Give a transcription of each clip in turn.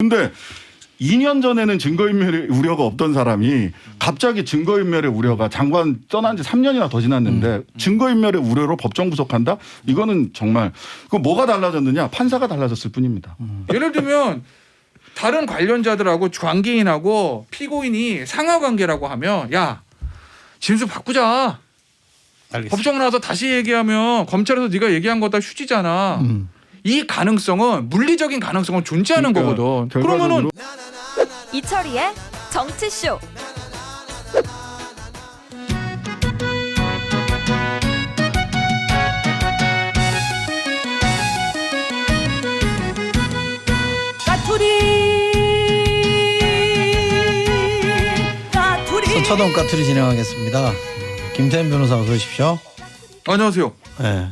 근데 2년 전에는 증거인멸의 우려가 없던 사람이 갑자기 증거인멸의 우려가 장관 떠난 지 3년이나 더 지났는데 증거인멸의 우려로 법정 구속한다? 이거는 정말 그 뭐가 달라졌느냐? 판사가 달라졌을 뿐입니다. 예를 들면 다른 관련자들하고 관계인하고 피고인이 상하 관계라고 하면 야 진술 바꾸자. 알겠습니다. 법정 나와서 다시 얘기하면 검찰에서 네가 얘기한 거 다 휴지잖아. 이 가능성은 물리적인 가능성은 존재하는 그러니까 거거든. 그러면은 이철이의 정치쇼. 서초동 까투리 진행하겠습니다. 김태현 변호사 어서 오십시오. 안녕하세요. 네.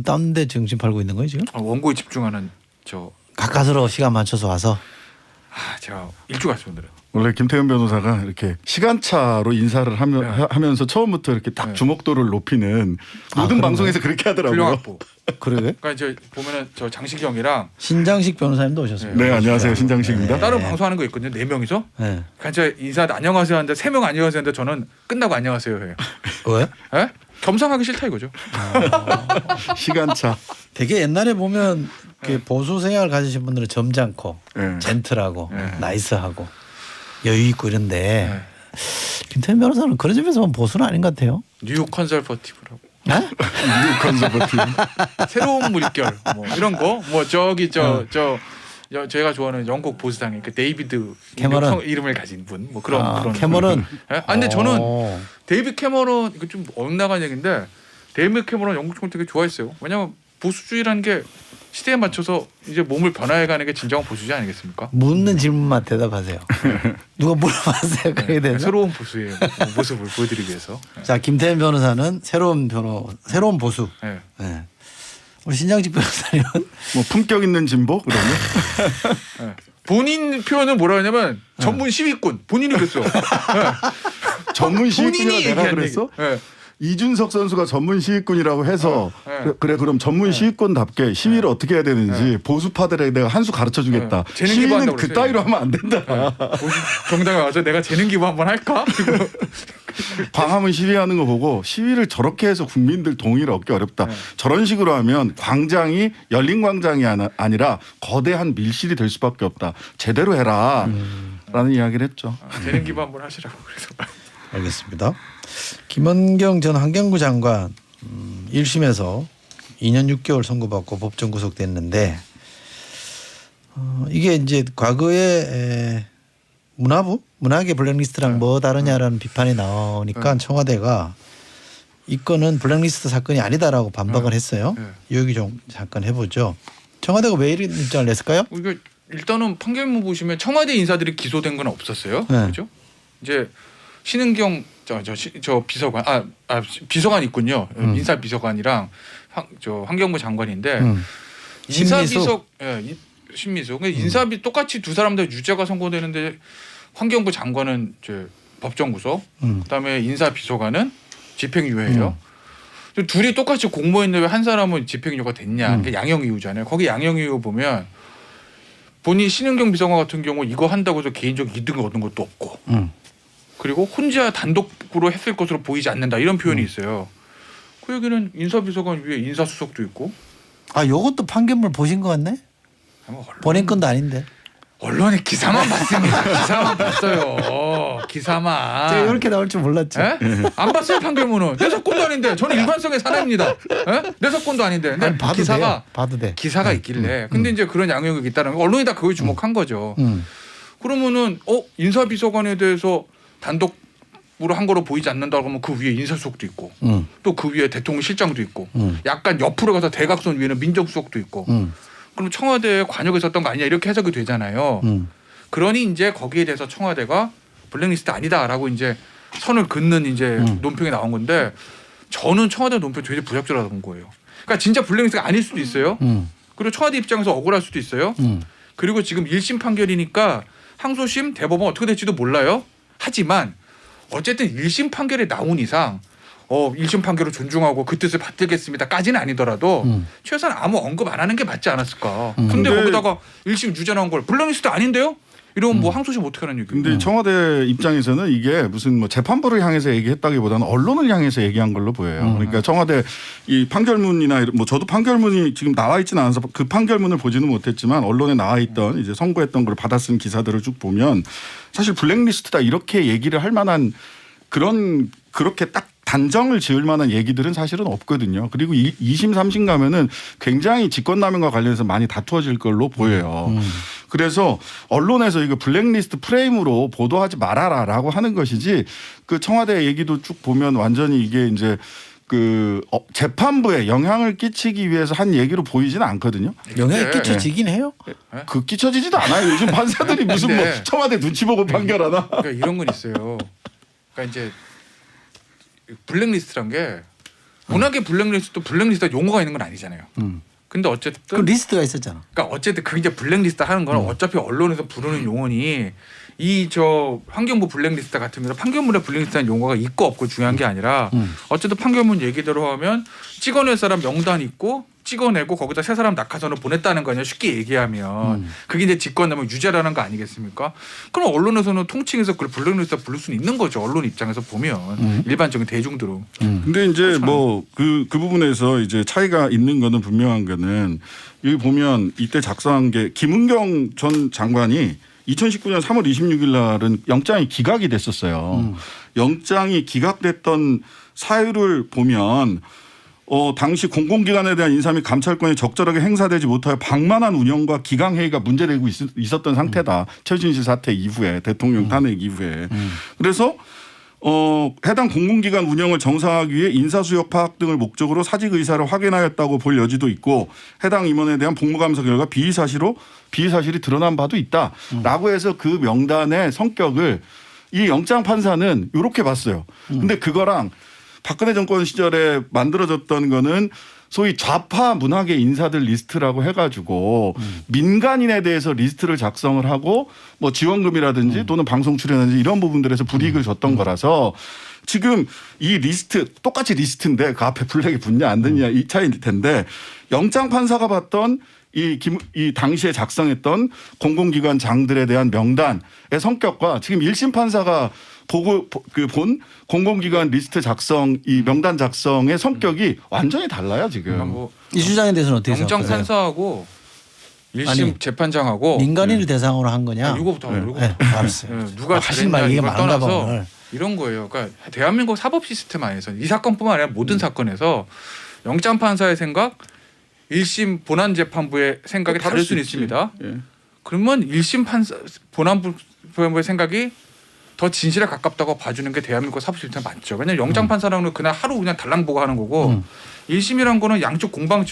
딴 데 정신 팔고 있는 거예요 지금? 원고에 집중하는 저 가까스로 시간 맞춰서 와서. 제가 일주 갔어요 오늘은. 원래 김태현 변호사가 이렇게 시간차로 인사를 하면서 처음부터 이렇게 딱 주목도를 높이는 모든 방송에서 그렇게 하더라고요. 훌륭하고. 그러게? 그러니까 이제 보면은 저 장식이 형이랑 신장식 변호사님도 오셨습니다. 네, 안녕하세요. 신장식입니다. 따로 방송하는 거 있거든요. 4명이서. 네. 그러니까 제가 인사 안녕하세요 하는데 3명 안녕하세요 하는데 저는 끝나고 안녕하세요 해요. 왜? 예? 겸상하기 싫다 이거죠. 시간차. 되게 옛날에 보면 그 보수 생활을 가지신 분들은 점잖고 네. 젠틀하고 네. 나이스하고 여유 있고 이런데 네. 김태현 변호사는 그런 점에서 보면 보수는 아닌 것 같아요. 뉴욕 컨설버티브라고. 네? 미국 컨서버티브. 새로운 물결 뭐 이런 거. 뭐 저기 제가 좋아하는 영국 보수당의 그 데이비드 캐머런 이름을 가진 분. 뭐 그런 캐머런. 예? 근데 저는 오. 데이비드 캐머런 이거 좀 엇나간 얘기인데 데이비드 캐머런 영국 총리 되게 좋아했어요. 왜냐하면 보수주의라는 게 시대에 맞춰서 이제 몸을 변화해가는 게 진정한 보수주의 아니겠습니까? 묻는 질문만 대답하세요. 누가 물어봤어요. 그게 되나? 새로운 보수의 모습을 보여드리기 위해서. 자, 김태현 변호사는 새로운 보수. 네. 네. 우리 신장식 변호사님은 뭐 품격 있는 진보 그러면 네. 본인 표현은 뭐라 하냐면 전문 시위꾼 본인이 그랬어. 네. 전문 시위꾼이라 내가 얘기한 그랬어? 얘기. 네. 이준석 선수가 전문 시위꾼이라고 해서 그래 그럼 전문 시위꾼답게 시위를 어떻게 해야 되는지 보수파들에게 내가 한 수 가르쳐 주겠다. 재능 시위는 기부한다고 그 그랬어요. 따위로 하면 안 된다. 보수 정당에 와서 내가 재능 기부 한번 할까? 광화문 시위하는 거 보고 시위를 저렇게 해서 국민들 동의를 얻기 어렵다. 저런 식으로 하면 광장이 열린 광장이 아니라 거대한 밀실이 될 수밖에 없다. 제대로 해라. 라는 이야기를 했죠. 재능 기부 한번 하시라고 그래서. 알겠습니다. 김원경 전 환경부 장관 1심에서 2년 6개월 선고받고 법정 구속됐는데 이게 이제 과거에 문학의 블랙리스트랑 뭐 다르냐라는 비판이 나오니까 청와대가 이 건은 블랙리스트 사건이 아니다라고 반박을 했어요. 이 얘기 좀 잠깐 해보죠. 청와대가 왜 이런 입장을 냈을까요? 이거 일단은 판결문 보시면 청와대 인사들이 기소된 건 없었어요. 네. 그렇죠? 이제 신은경 저 비서관 비서관 있군요. 인사 비서관이랑 환경부 장관인데 인사 비서 신미수. 인사비 똑같이 두 사람 다 유죄가 선고되는데 환경부 장관은 이제 법정 구속, 그다음에 인사 비서관은 집행유예예요. 둘이 똑같이 공모했는데 왜 한 사람은 집행유예가 됐냐? 그게 양형이유잖아요. 거기 양형이유 보면 본인 신은경 비서관 같은 경우 이거 한다고 해서 개인적 이득을 얻는 것도 없고. 그리고 혼자 단독으로 했을 것으로 보이지 않는다 이런 표현이 있어요. 그 얘기는 인사비서관 위에 인사수석도 있고. 아, 요것도 판결문 보신 것 같네? 본인 건도 아닌데. 언론의 기사만 봤습니다. 기사만 봤어요. 기사만. 제가 이렇게 나올 줄 몰랐죠. 에? 안 봤어요 판결문은. 내 사건도 아닌데. 저는 일관성의 사람입니다. 에? 내 사건도 아닌데. 근데 아니, 봐도 기사가 돼요. 봐도 돼. 기사가 있길래. 근데 이제 그런 양형이 있다는 거 언론이 다 그걸 주목한 거죠. 그러면은 인사비서관에 대해서 단독으로 한 거로 보이지 않는다고 하면 그 위에 인사수석도 있고 또 그 위에 대통령실장도 있고 약간 옆으로 가서 대각선 위에는 민정수석도 있고 그럼 청와대에 관여가 있었던 거 아니냐 이렇게 해석이 되잖아요. 그러니 이제 거기에 대해서 청와대가 블랙리스트 아니다라고 이제 선을 긋는 이제 논평이 나온 건데 저는 청와대 논평 되게 부적절하다는 거예요. 그러니까 진짜 블랙리스트가 아닐 수도 있어요. 그리고 청와대 입장에서 억울할 수도 있어요. 그리고 지금 1심 판결이니까 항소심 대법원 어떻게 될지도 몰라요. 하지만 어쨌든 1심 판결이 나온 이상 1심 판결을 존중하고 그 뜻을 받들겠습니다까지는 아니더라도 최소한 아무 언급 안 하는 게 맞지 않았을까. 근데 거기다가 1심 유죄 나온 걸 블랙리스트 아닌데요? 이러면 뭐 항소심 어떻게 하는 얘기예요? 근데 청와대 입장에서는 이게 무슨 뭐 재판부를 향해서 얘기했다기보다는 언론을 향해서 얘기한 걸로 보여요. 그러니까 청와대 이 판결문이나 뭐 저도 판결문이 지금 나와 있지는 않아서 그 판결문을 보지는 못했지만 언론에 나와 있던 이제 선고했던 걸 받아 쓴 기사들을 쭉 보면 사실 블랙리스트다 이렇게 얘기를 할 만한 그렇게 딱 단정을 지을 만한 얘기들은 사실은 없거든요. 그리고 2심 3심 가면은 굉장히 직권남용과 관련해서 많이 다투어질 걸로 보여요. 그래서 언론에서 이거 블랙리스트 프레임으로 보도하지 말아라라고 하는 것이지 그 청와대 얘기도 쭉 보면 완전히 이게 이제 그 재판부에 영향을 끼치기 위해서 한 얘기로 보이지는 않거든요. 영향이 끼쳐지긴 해요. 그 끼쳐지지도 않아요. 요즘 판사들이 무슨 뭐 청와대 눈치 보고 판결하나. 그러니까 이런 건 있어요. 그러니까 이제 블랙리스트란 게 워낙에 블랙리스트가 용어가 있는 건 아니잖아요. 근데 어쨌든 그 리스트가 있었잖아. 그러니까 어쨌든 그 이제 블랙리스트 하는 건 어차피 언론에서 부르는 용어니 이 저 환경부 블랙리스트 같은 경우 판결문에 블랙리스트라는 용어가 있고 없고 중요한 게 아니라 어쨌든 판결문 얘기대로 하면 찍어낼 사람 명단 있고 찍어내고 거기다 세 사람 낙하산을 보냈다는 거 아니야 쉽게 얘기하면 그게 이제 직권남용 유죄라는 거 아니겠습니까? 그럼 언론에서는 통칭해서 그걸 블랙리스트 부를 수는 있는 거죠. 언론 입장에서 보면 일반적인 대중들은. 근데 이제 뭐 그 부분에서 이제 차이가 있는 거는 분명한 거는 여기 보면 이때 작성한 게 김은경 전 장관이 2019년 3월 26일 날은 영장이 기각이 됐었어요. 영장이 기각됐던 사유를 보면 당시 공공기관에 대한 인사 및 감찰권이 적절하게 행사되지 못하여 방만한 운영과 기강회의가 문제되고 있었던 상태다. 최순실 사태 이후에 대통령 탄핵 이후에. 그래서 해당 공공기관 운영을 정상화하기 위해 인사수역 파악 등을 목적으로 사직 의사를 확인하였다고 볼 여지도 있고 해당 임원에 대한 복무감사 결과 비의사실이 드러난 바도 있다라고 해서 그 명단의 성격을 이 영장 판사는 이렇게 봤어요. 근데 그거랑 박근혜 정권 시절에 만들어졌던 거는 소위 좌파 문학의 인사들 리스트라고 해가지고 민간인에 대해서 리스트를 작성을 하고 뭐 지원금이라든지 또는 방송 출연이라든지 이런 부분들에서 불이익을 줬던 거라서 지금 이 리스트 똑같이 리스트인데 그 앞에 블랙이 붙냐 안 붙냐 이 차이일 텐데 영장 판사가 봤던 이 당시에 작성했던 공공기관 장들에 대한 명단의 성격과 지금 1심 판사가 본 공공기관 리스트 작성 이 명단 작성의 성격이 완전히 달라요 지금. 뭐 이 주장에 대해서는 어떻게 영장 생각하세요? 판사하고 1심 아니, 재판장하고 민간인을 대상으로 한 거냐? 이거부터 알았어요. 누가 하신 잘했냐 말이 이걸 많은가 봐. 떠나서 오늘. 이런 거예요. 그러니까 대한민국 사법 시스템 안에서 이 사건뿐만 아니라 모든 사건에서 영장 판사의 생각, 1심 본안 재판부의 생각이 다를 수는 있습니다. 예. 그러면 1심 판사 본안부의 생각이 더 진실에 가깝다고 봐주는 게 대한민국 사법 시스템 맞죠. 왜냐하면 영장 판사라는 그날 하루 그냥 달랑 보고 하는 거고 1심이란 거는 양쪽 공방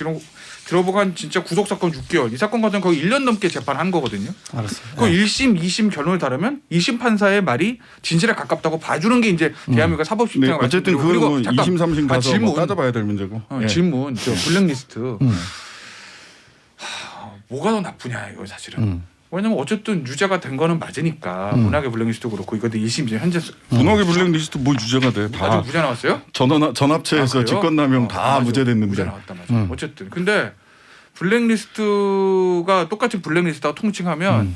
들어보고 한 진짜 구속 사건 6개월 이 사건 같은 거 거의 1년 넘게 재판한 거거든요. 알았어요. 그 1심, 2심 결론을 다르면 2심 판사의 말이 진실에 가깝다고 봐주는 게 이제 대한민국 사법 시스템. 네, 어쨌든 그건 뭐 2심, 3심 가서 질문. 뭐 따져봐야 될 문제고. 예. 질문, 저 블랙리스트. 뭐가 더 나쁘냐 이거 사실은. 왜냐면 어쨌든 유죄가 된 거는 맞으니까 문학의 블랙리스트도 그렇고 이것도 2심 현재 문학의 블랙리스트 뭐 유죄가 돼? 아직 다 무죄 나왔어요? 전합체에서 그래요? 직권남용 다 맞아. 무죄됐는데. 무죄 나왔다 맞아. 어쨌든 근데 블랙리스트가 똑같이 블랙리스트하고 통칭하면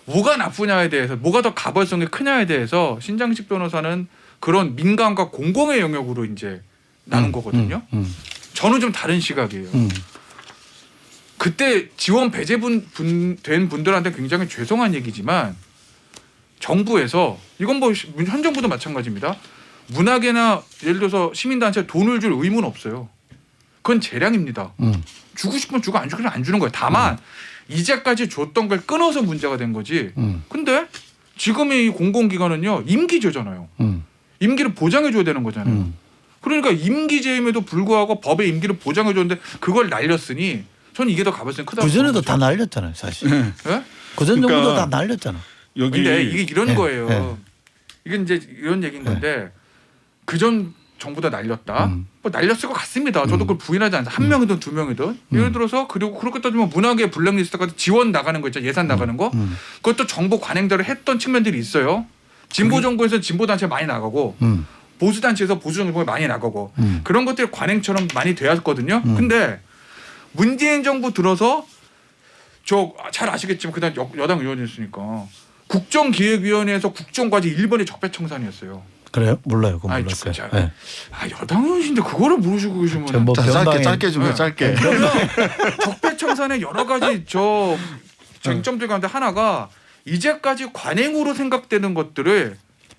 뭐가 나쁘냐에 대해서 뭐가 더 가벌성이 크냐에 대해서 신장식 변호사는 그런 민간과 공공의 영역으로 이제 나눈 거거든요. 저는 좀 다른 시각이에요. 그때 지원 배제된 분들한테 굉장히 죄송한 얘기지만 정부에서 이건 뭐 현 정부도 마찬가지입니다. 문학계나 예를 들어서 시민단체에 돈을 줄 의무는 없어요. 그건 재량입니다. 주고 싶으면 주고 안 주면 안 주는 거예요. 다만 이제까지 줬던 걸 끊어서 문제가 된 거지. 근데 지금의 이 공공기관은요 임기제잖아요. 임기를 보장해 줘야 되는 거잖아요. 그러니까 임기제임에도 불구하고 법의 임기를 보장해 줬는데 그걸 날렸으니 저는 이게 더 가벌성이 크다고 그전에도 보는 다 거죠. 날렸잖아요, 사실. 예? 그전 그러니까 정부도 다 날렸잖아. 여기 근데 이게 이런 예, 거예요. 예. 이게 이제 이런 얘기인 건데 그전 정부다 날렸다. 뭐 날렸을 것 같습니다. 저도 그걸 부인하지 않습니다. 한 명이든 두 명이든. 예를 들어서 그리고 그렇게 따지면 문학의 블랙리스트가 지원 나가는 거 있죠. 예산 나가는 거. 그것도 정부 관행대로 했던 측면들이 있어요. 진보 정부에서 진보 단체 많이 나가고 보수 단체에서 보수 정보가 많이 나가고 그런 것들이 관행처럼 많이 되었거든요. 근데 문재인 정부 들어서 저 잘 아시겠지만 그다음 여당 의원이었으니까 국정기획위원회에서 국정과제 1번이 적폐청산이었어요. 그래요? 몰라요. 그건 아니, 몰랐어요. 저- 네. 여당 의원이신데 그거를 모르시고 계시면 뭐 자, 변방에 짧게 좀 해, 짧게. 그러면 적폐청산에 여러 가지 저 쟁점들 가운데 하나가 이제까지 관행으로 생각되는 것들을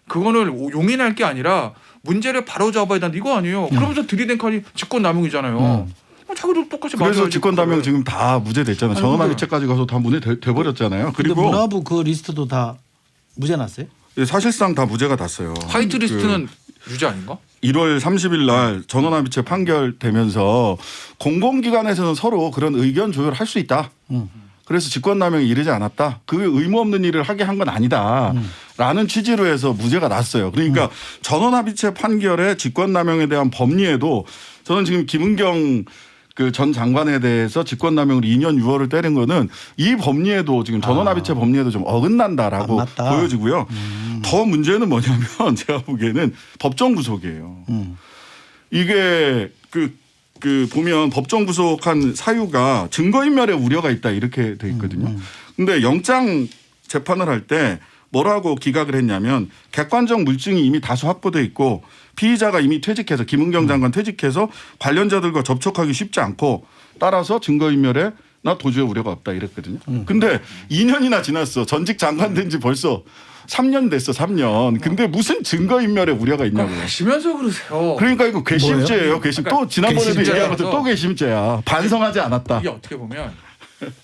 그거를 용인할 게 아니라 문제를 바로 잡아야 된다 이거 아니에요. 그러면서 들이댄 칼이 직권남용이잖아요. 자기도 똑같이 그래서 맞아야지, 직권남용 그거를. 지금 다 무죄됐잖아요. 아니, 전원합의체까지 가서 다 돼버렸잖아요. 근데 그리고 문화부 그 리스트도 다 무죄 났어요? 사실상 다 무죄가 났어요. 화이트 리스트는 유죄 아닌가? 1월 30일 날 전원합의체 판결되면서 공공기관에서는 서로 그런 의견 조율할 수 있다. 그래서 직권남용이 이르지 않았다. 그 의무 없는 일을 하게 한 건 아니다. 라는 취지로 해서 무죄가 났어요. 그러니까 전원합의체 판결의 직권남용에 대한 법리에도 저는 지금 김은경 그 전 장관에 대해서 직권남용으로 2년 6월을 때린 거는 이 법리에도 지금 전원합의체 법리에도 좀 어긋난다라고 안 맞다. 보여지고요. 더 문제는 뭐냐면 제가 보기에는 법정 구속이에요. 이게 그 보면 법정 구속한 사유가 증거인멸의 우려가 있다 이렇게 돼 있거든요. 근데 영장 재판을 할 때 뭐라고 기각을 했냐면 객관적 물증이 이미 다수 확보돼 있고 피의자가 이미 퇴직해서 김은경 장관 퇴직해서 관련자들과 접촉하기 쉽지 않고 따라서 증거인멸에 나 도주의 우려가 없다 이랬거든요. 근데 2년이나 지났어. 전직 장관 된 지 벌써 3년 됐어. 3년. 근데 무슨 증거인멸의 우려가 있냐고요. 아시면서 그러세요. 그러니까 이거 괘씸죄예요. 괘씸. 또 지난번에도 괘씸죄라서. 얘기한 것도 또 괘씸죄야. 반성하지 않았다. 이게 어떻게 보면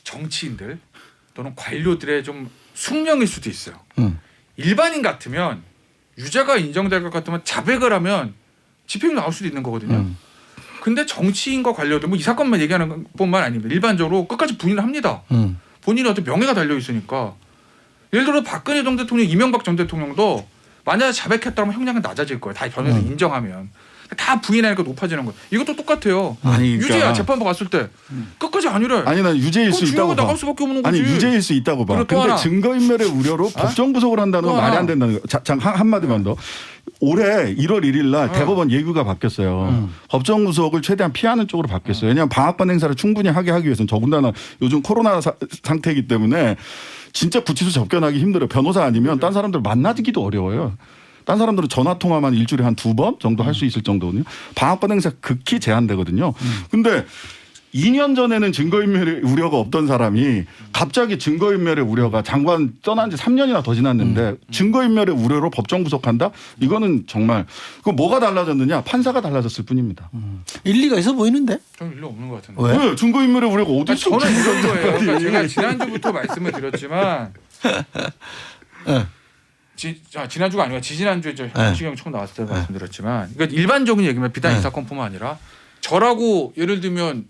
정치인들 또는 관료들의 좀 숙명일 수도 있어요. 일반인 같으면 유죄가 인정될 것 같으면 자백을 하면 집행이 나올 수도 있는 거거든요. 근데 정치인과 관료들 뭐 이 사건만 얘기하는 것뿐만 아닙니다. 일반적으로 끝까지 부인을 합니다. 본인의 어떤 명예가 달려 있으니까. 예를 들어 박근혜 전 대통령, 이명박 전 대통령도 만약에 자백했다면 형량은 낮아질 거예요. 다 변호사 인정하면. 다 부인하니까 높아지는 거예요. 이것도 똑같아요. 아니, 그러니까. 유죄야 재판부 갔을 때 끝까지 아니래. 아니 난 유죄일 수 그럼 있다고 주요가 봐. 나갈 수밖에 없는 거지. 아니 유죄일 수 있다고 봐. 그리고 또 근데 하나. 증거인멸의 우려로 법정 구속을 한다는 건 또 말이 하나. 안 된다는 거. 한마디만 더. 올해 1월 1일 날 대법원 예규가 바뀌었어요. 법정 구속을 최대한 피하는 쪽으로 바뀌었어요. 왜냐하면 방학반 행사를 충분히 하게 하기 위해서는 더군다나 요즘 코로나 상태이기 때문에 진짜 구치소 접견하기 힘들어요. 변호사 아니면 딴 사람들 만나기도 어려워요. 딴 사람들은 전화 통화만 일주일에 한 2번 정도 할 수 있을 정도거든요. 방학반 행사 극히 제한되거든요. 근데 2년 전에는 증거인멸의 우려가 없던 사람이 갑자기 증거인멸의 우려가 장관 떠난 지 3년이나 더 지났는데 증거인멸의 우려로 법정 구속한다? 이거는 정말 그 뭐가 달라졌느냐? 판사가 달라졌을 뿐입니다. 일리가 있어 보이는데? 좀 일로 없는 것 같은데. 왜? 왜? 증거인멸의 우려가 어디 아니, 있어? 저는 이런 거예요. 그러니까 제가 지난주부터 말씀을 드렸지만 지난주가 아니라 지지난주에 저 현시경 처음 나왔을 때 말씀드렸지만 그러니까 일반적인 얘기면 비단 이 사건뿐만 아니라 저라고 예를 들면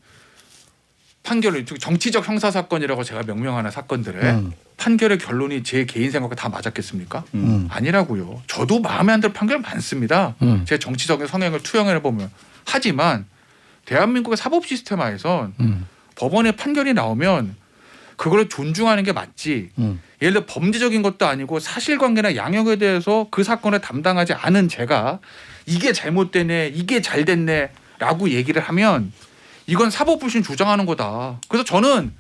판결을 정치적 형사 사건이라고 제가 명명하는 사건들의 판결의 결론이 제 개인 생각과 다 맞았겠습니까? 아니라고요. 저도 마음에 안 드는 판결 많습니다. 제 정치적인 성향을 투영해 보면 하지만 대한민국의 사법 시스템하에선 법원의 판결이 나오면 그걸 존중하는 게 맞지. 예를 들어 범죄적인 것도 아니고 사실관계나 양형에 대해서 그 사건을 담당하지 않은 제가 이게 잘못되네, 이게 잘 됐네라고 얘기를 하면 이건 사법불신 주장하는 거다. 그래서 저는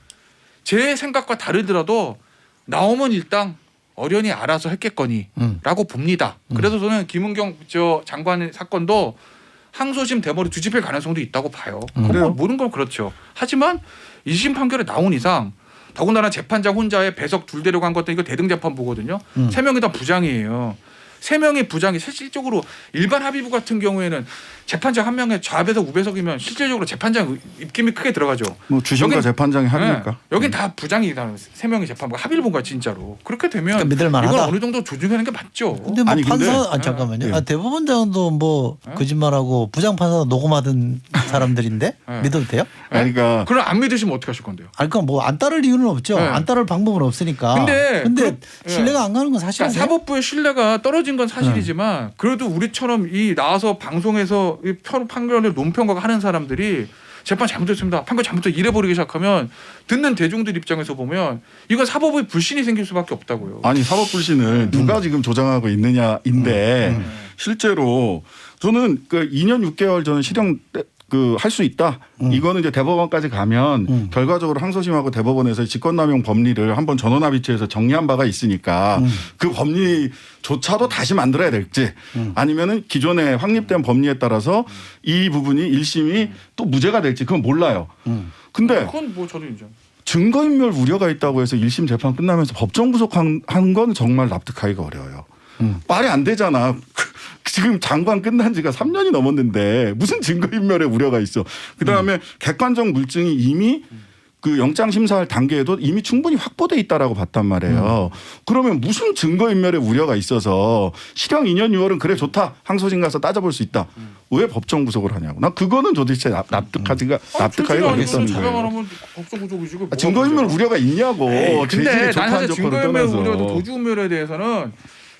제 생각과 다르더라도 나오면 일단 어련히 알아서 했겠거니라고 봅니다. 그래서 저는 김은경 저 장관 사건도 항소심 대머리 뒤집힐 가능성도 있다고 봐요. 그래요? 모든 건 그렇죠. 하지만 2심 판결에 나온 이상 더군다나 재판장 혼자의 배석 둘 데려간 것도 이거 대등재판부거든요. 3명이 다 부장이에요. 3명의 부장이 실질적으로 일반 합의부 같은 경우에는 재판장 1명의 좌배석 우배석이면 실질적으로 재판장 입김이 크게 들어가죠. 뭐 주심과 여긴- 재판장이 합니까? 네. 여긴 다 부장이다. 3명의 재판부가 합의를 본 거야 진짜로. 그렇게 되면 그러니까 믿을만하다. 이건 어느 정도 조정하는 게 맞죠. 근데 뭐 아니, 근데- 판사 잠깐만요. 네. 대법원장도 뭐 거짓말하고 부장 판사 녹음하던 사람들인데 네. 믿어도 돼요? 그러니까 그럼 안 믿으시면 어떻게 하실 건데요? 아니 그러니까 뭐 안 따를 이유는 없죠. 네. 안 따를 방법은 없으니까. 근데 신뢰가 안 가는 건 사실이에요. 그러니까 사법부의 신뢰가 떨어진 건 사실이지만 그래도 우리처럼 이 나와서 방송에서 이 판결을 논평가가 하는 사람들이 재판 잘못했습니다. 판결 잘못했 이래버리기 시작하면 듣는 대중들 입장에서 보면 이건 사법의 불신이 생길 수밖에 없다고요. 아니 사법 불신을 누가 지금 조장하고 있느냐인데 실제로 저는 그 2년 6개월 저는 실형 할 수 있다. 이거는 이제 대법원까지 가면 결과적으로 항소심하고 대법원에서 직권남용 법리를 한번 전원합의체에서 정리한 바가 있으니까 그 법리조차도 다시 만들어야 될지 아니면은 기존에 확립된 법리에 따라서 이 부분이 1심이 또 무죄가 될지 그건 몰라요. 근데 그건 뭐 저도 인정. 증거인멸 우려가 있다고 해서 1심 재판 끝나면서 법정 구속한 건 정말 납득하기가 어려워요. 말이 안 되잖아. 지금 장관 끝난 지가 3년이 넘었는데 무슨 증거인멸의 우려가 있어. 그다음에 객관적 물증이 이미 그 영장 심사할 단계에도 이미 충분히 확보돼 있다라고 봤단 말이에요. 그러면 무슨 증거인멸의 우려가 있어서 실형 2년 6월은 그래 좋다. 항소심 가서 따져볼 수 있다. 왜 법정 구속을 하냐고. 난 그거는 도대체 납득하기가 어렵다는 자백안 거예요. 하면 법정 구속이지. 증거인멸 우려가 있냐고. 근데 재질의 나는 사실 조판적거를 증거인멸 떠나서. 우려도 도주인멸에 대해서는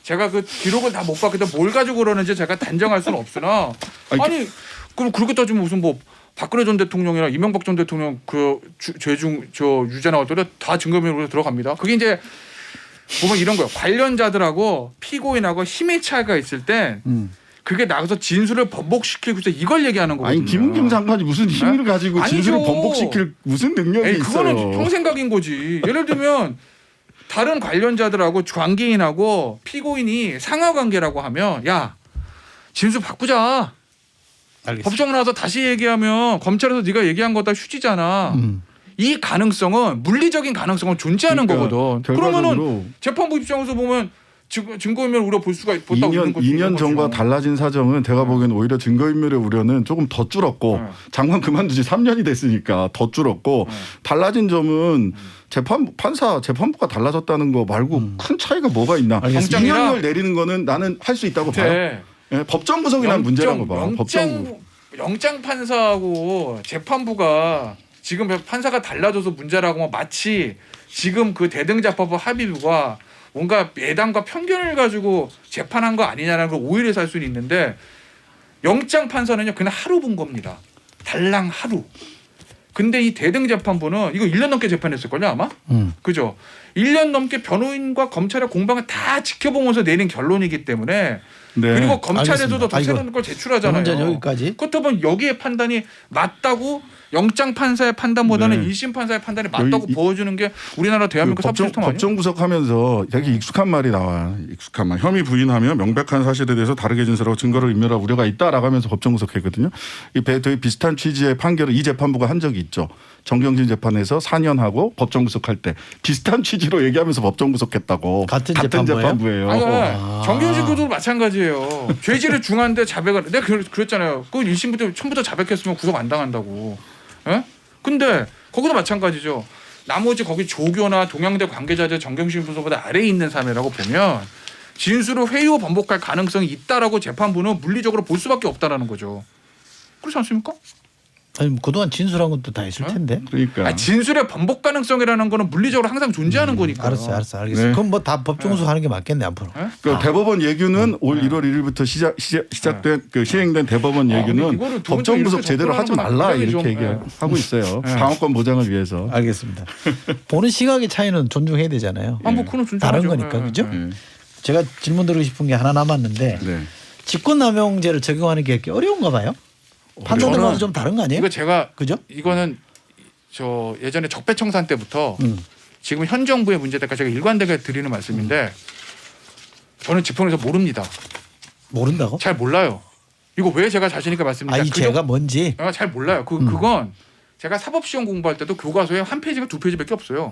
제가 그 기록을 다 못 봤기 때문에 뭘 가지고 그러는지 제가 단정할 수는 없으나 아니 그럼 그렇게 따지면 무슨 뭐 박근혜 전 대통령이나 이명박 전 대통령 그 죄중 저 유죄 나올 때도 다 증거인멸로 들어갑니다. 그게 이제 보면 이런 거예요. 관련자들하고 피고인하고 힘의 차이가 있을 때 그게 나가서 진술을 번복시키고 있어 이걸 얘기하는 거거든요. 아니 김은경 장관이 무슨 힘을 가지고 아니죠. 진술을 번복시킬 무슨 능력이 에이, 그거는 있어요. 평생각인 거지. 예를 들면 다른 관련자들하고 관계인하고 피고인이 상하 관계라고 하면 야 진술 바꾸자. 알겠습니다. 법정 나와서 다시 얘기하면 검찰에서 네가 얘기한 거 다 휴지잖아. 이 가능성은 물리적인 가능성은 존재하는 거거든. 그러면은 결과적으로 재판부 입장에서 보면 증거인멸 우려 볼 수가 있다고 2년 전과 달라진 사정은 제가 보기에는 오히려 증거인멸의 우려는 조금 더 줄었고 장관 그만두지 3년이 됐으니까 더 줄었고 달라진 점은 재판부가 달라졌다는 거 말고 큰 차이가 뭐가 있나. 알겠습니다. 2년을 내리는 거는 나는 할 수 있다고 봐요. 예, 법정 구속이라는 문제라고 봐. 영장 판사하고 재판부가 지금 판사가 달라져서 문제라고 하면 마치 지금 그 대등자파부 합의부가 뭔가 예단과 편견을 가지고 재판한 거 아니냐라는 걸 오해를 살 수는 있는데 영장 판사는요 그냥 하루 본 겁니다. 달랑 하루. 근데 이 대등재판부는 이거 1년 넘게 재판했을걸요 아마? 그죠? 1년 넘게 변호인과 검찰의 공방을 다 지켜보면서 내린 결론이기 때문에 네. 그리고 검찰에서도 더 알겠습니다. 새로운 걸 제출하잖아요. 문제는 여기까지. 그렇다면 여기에 판단이 맞다고 영장 판사의 판단보다는 네. 1심 판사의 판단이 맞다고 여기 보여주는 게 우리나라 대한민국 사법 시스템 아니에요? 법정 구속하면서 되게 익숙한 말이 나와요. 익숙한 말. 혐의 부인하며 명백한 사실에 대해서 다르게 진술하고 증거를 인멸할 우려가 있다라고 하면서 법정 구속했거든요. 이 되게 비슷한 취지의 판결을 이 재판부가 한 적이 있죠. 정경심 재판에서 4년 하고 법정 구속할 때 비슷한 취지로 얘기하면서 법정 구속했다고. 같은 재판부예요? 아니, 정경심 교도도 마찬가지예요. 죄질이 중한데 자백을 내가 그랬잖아요. 그 1심부터 처음부터 자백했으면 구속 안 당한다고. 예? 근데 거기도 마찬가지죠. 나머지 거기 조교나 동양대 관계자들 정경심 부서보다 아래에 있는 사람이라고 보면 진술을 회유 후 번복할 가능성이 있다라고 재판부는 물리적으로 볼 수밖에 없다라는 거죠. 그렇지 않습니까? 아니 그동안 진술한 것도 다 있을 텐데. 그러니까. 아니, 진술의 번복 가능성이라는 거는 물리적으로 항상 존재하는 거니까. 알았어요. 알겠습니다. 네. 그럼 뭐 다 법정 구속하는 게 맞겠네 앞으로. 그 대법원 예규는 올 1월 1일부터 시작된 그 시행된 대법원 근데 예규는 이거를 두 법정 번째 구속 이렇게 제대로 하지 접근하는 말라 건 이렇게 좀, 얘기하고 있어요. 방어권 보장을 위해서. 알겠습니다. 보는 시각의 차이는 존중해야 되잖아요. 뭐 그건 존중하죠. 다른 거니까 그죠? 제가 질문 드리고 싶은 게 하나 남았는데 네. 직권남용죄를 적용하는 게 이렇게 어려운가 봐요. 판사들마다 저는 좀 다른 거 아니에요? 이거 제가 그죠? 이거는 저 예전에 적폐청산 때부터 지금 현 정부의 문제까지 제가 일관되게 드리는 말씀인데 저는 지평에서 모릅니다. 모른다고? 잘 몰라요. 이거 왜 제가 자신 있게 말씀드립니까? 이 죄가 뭔지. 잘 몰라요. 그건 제가 사법시험 공부할 때도 교과서에 한 페이지가 2페이지밖에 없어요.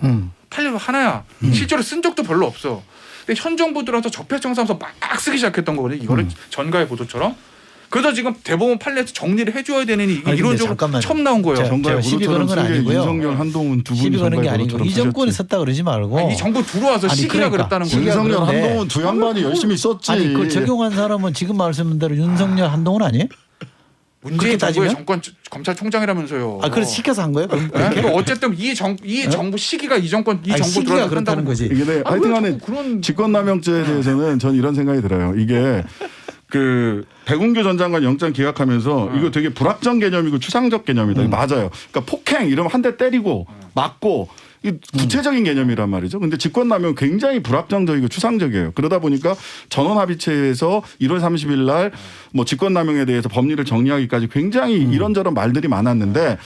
팔려서 하나야. 실제로 쓴 적도 별로 없어. 근데 현 정부 들어서 적폐청산서 막 쓰기 시작했던 거거든요. 이거를 전가의 보도처럼. 그래서 지금 대법원 판례에서 정리를 해줘야 되는 이게 아니, 근데 이론적으로 잠깐만요. 처음 나온 거예요. 제가 정가의 시비 거는 건 보도처럼 쓴 게 아니고요. 윤석열, 한동훈 두 분이 시비 거는 게 정가의 아니고 보도처럼 이 정권이 쓰셨지. 썼다 그러지 말고. 아니, 이 정부 들어와서 아니, 시기라 그러니까. 그랬다는 거예요. 시기가 윤석열, 그런데. 한동훈 두 양반이 열심히 썼지. 아니 그 적용한 사람은 지금 말씀한 대로 윤석열, 한동훈 아니에요? 문재인 그렇게 정부의 따지면? 정권 검찰총장이라면서요. 아 그래서 시켜서 한 거예요? 그럼 네? 그리고 어쨌든 이 정부 시기가 이 정권 이 아니, 정부 시기가 들어와서 그렇다는 한다고 거지. 이게 하여튼간에 그런 직권남용죄에 대해서는 전 이런 생각이 들어요. 이게 그 백운규 전 장관 영장 기각하면서 이거 되게 불확정 개념이고 추상적 개념이다. 맞아요. 그러니까 폭행 이러면 한 대 때리고 맞고 이 구체적인 개념이란 말이죠. 근데 직권남용 굉장히 불확정적이고 추상적이에요. 그러다 보니까 전원합의체에서 1월 30일 날 뭐 직권남용에 대해서 법리를 정리하기까지 굉장히 이런저런 말들이 많았는데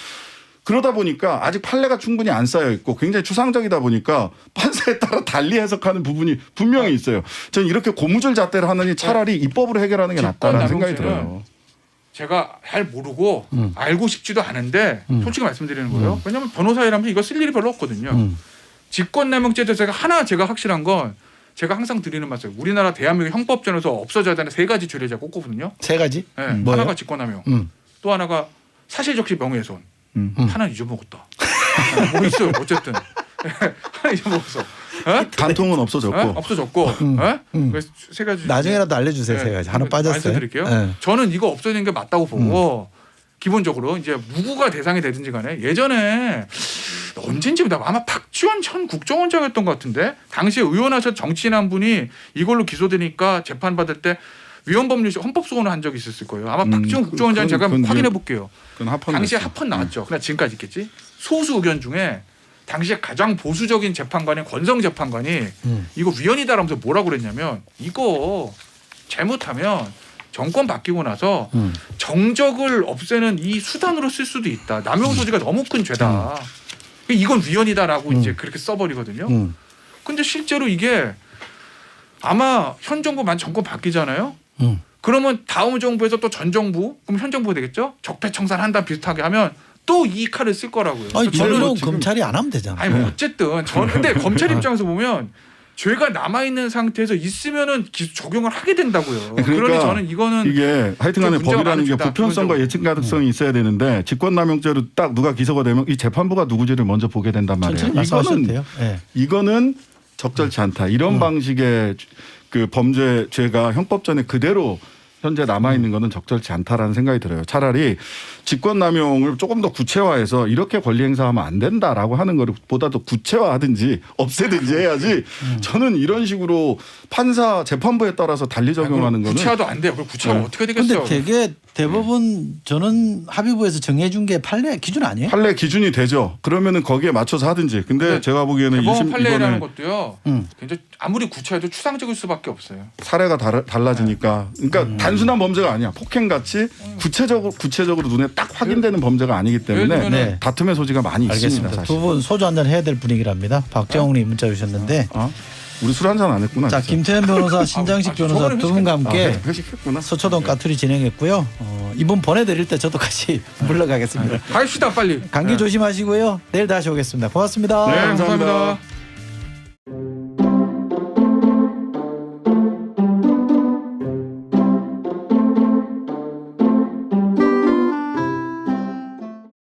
그러다 보니까 아직 판례가 충분히 안 쌓여 있고 굉장히 추상적이다 보니까 판사에 따라 달리 해석하는 부분이 분명히 있어요. 저는 이렇게 고무줄 잣대를 하느니 차라리 입법으로 해결하는 게 낫다라는 생각이 들어요. 제가 잘 모르고 알고 싶지도 않은데 솔직히 말씀드리는 거예요. 왜냐하면 변호사이라면 이거 쓸 일이 별로 없거든요. 직권남용죄도 제가 확실한 건 제가 항상 드리는 말씀. 우리나라 대한민국 형법전에서 없어져야 되는 3가지 죄를 제가 꼽거든요. 3가지? 네. 뭐예요? 하나가 직권남용, 또 하나가 사실적시 명예훼손, 하나는 잊어먹었다. 뭐 있어요. 어쨌든 하나 잊어먹었어. 간통은 없어졌고. 없어졌고. 그래서 3가지. 나중에라도 알려주세요. 3가지. 하나 빠졌어요. 말씀드릴게요. 네. 저는 이거 없어지는 게 맞다고 보고 기본적으로 이제 누구가 대상이 되든지 간에 예전에 언젠지보다 아마 박지원 전 국정원장이었던 것 같은데 당시에 의원하셨 정치인 한 분이 이걸로 기소되니까 재판받을 때 위헌법률 헌법소원을 한 적이 있었을 거예요. 아마 박지원 국정원장 제가 확인해 볼게요. 당시에 합헌 나왔죠. 그러나 지금까지 있겠지. 소수 의견 중에 당시에 가장 보수적인 재판관인 권성 재판관이 이거 위헌이다라면서 뭐라고 그랬냐면 이거 잘못하면 정권 바뀌고 나서 정적을 없애는 이 수단으로 쓸 수도 있다. 남용 소지가 너무 큰 죄다. 이건 위헌이다라고 이제 그렇게 써버리거든요. 근데 실제로 이게 아마 현 정부만 정권 바뀌잖아요. 그러면 다음 정부에서 또 전 정부 그럼 현 정부가 되겠죠. 적폐청산한다 비슷하게 하면 또 이 칼을 쓸 거라고요. 아니 저는 저는 검찰이 안 하면 되잖아. 아니 뭐 어쨌든 저는 근데 검찰 입장에서 보면 죄가 남아 있는 상태에서 있으면은 적용을 하게 된다고요. 그러니 저는 이거는 이게 하여튼간에 법이라는 게 보편성과 예측 가능성이 있어야 되는데 직권남용죄로 딱 누가 기소가 되면 이 재판부가 누구지를 먼저 보게 된단 말이에요. 이거는 적절치 않다. 이런 방식의 그 범죄 죄가 형법전에 그대로 현재 남아 있는 거는 적절치 않다라는 생각이 들어요. 차라리 직권남용을 조금 더 구체화해서 이렇게 권리 행사하면 안 된다라고 하는 거를 보다 더 구체화하든지 없애든지 해야지. 저는 이런 식으로 판사 재판부에 따라서 달리 적용하는 거는 구체화도 안 돼요. 그럼 구체화 어떻게 되겠어요? 근데 되게 대부분 저는 합의부에서 정해준 게 판례 기준 아니에요? 판례 기준이 되죠. 그러면은 거기에 맞춰서 하든지. 근데 제가 보기에는 대법원 판례라는 이번에 것도요. 굉장히 아무리 구체해도 추상적일 수밖에 없어요. 사례가 달라지니까. 그러니까 단순한 범죄가 아니야. 폭행같이 구체적으로 눈에 딱 확인되는 범죄가 아니기 때문에 네. 다툼의 소지가 많이 있습니다. 알겠습니다. 사실. 두 분 소주 한잔 해야 될 분위기랍니다. 박정훈이 문자 주셨는데 우리 술 한잔 안 했구나. 자, 진짜. 김태현 변호사, 신장식 변호사 두 분과 함께 회식했구나. 서초동 까투리 진행했고요. 이분 보내드릴 때 저도 같이 물러가겠습니다. 갑시다 빨리. 감기 조심하시고요. 내일 다시 오겠습니다. 고맙습니다. 네, 감사합니다.